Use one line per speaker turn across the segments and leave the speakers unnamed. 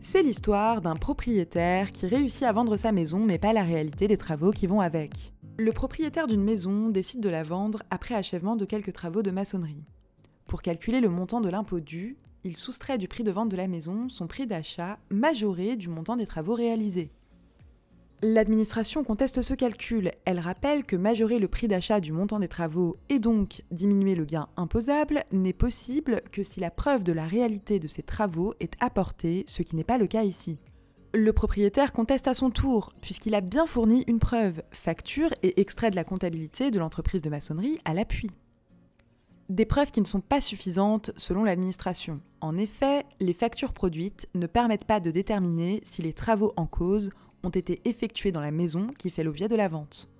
C'est l'histoire d'un propriétaire qui réussit à vendre sa maison mais pas la réalité des travaux qui vont avec. Le propriétaire d'une maison décide de la vendre après achèvement de quelques travaux de maçonnerie. Pour calculer le montant de l'impôt dû, il soustrait du prix de vente de la maison son prix d'achat majoré du montant des travaux réalisés. L'administration conteste ce calcul. Elle rappelle que majorer le prix d'achat du montant des travaux et donc diminuer le gain imposable n'est possible que si la preuve de la réalité de ces travaux est apportée, ce qui n'est pas le cas ici. Le propriétaire conteste à son tour, puisqu'il a bien fourni une preuve, facture et extrait de la comptabilité de l'entreprise de maçonnerie à l'appui. Des preuves qui ne sont pas suffisantes selon l'administration. En effet, les factures produites ne permettent pas de déterminer si les travaux en cause ont été effectués dans la maison qui fait l'objet de la vente.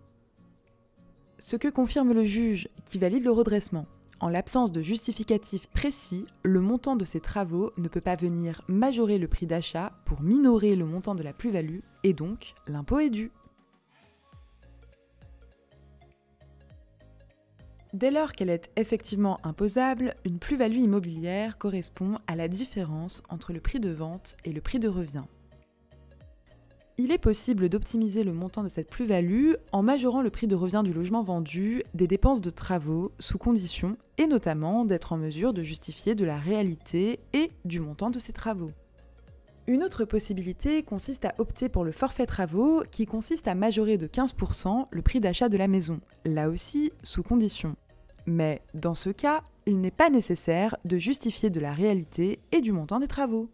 Ce que confirme le juge, qui valide le redressement. En l'absence de justificatif précis, le montant de ces travaux ne peut pas venir majorer le prix d'achat pour minorer le montant de la plus-value, et donc l'impôt est dû. Dès lors qu'elle est effectivement imposable, une plus-value immobilière correspond à la différence entre le prix de vente et le prix de revient. Il est possible d'optimiser le montant de cette plus-value en majorant le prix de revient du logement vendu des dépenses de travaux sous condition et notamment d'être en mesure de justifier de la réalité et du montant de ces travaux. Une autre possibilité consiste à opter pour le forfait travaux qui consiste à majorer de 15% le prix d'achat de la maison, là aussi sous condition. Mais dans ce cas, il n'est pas nécessaire de justifier de la réalité et du montant des travaux.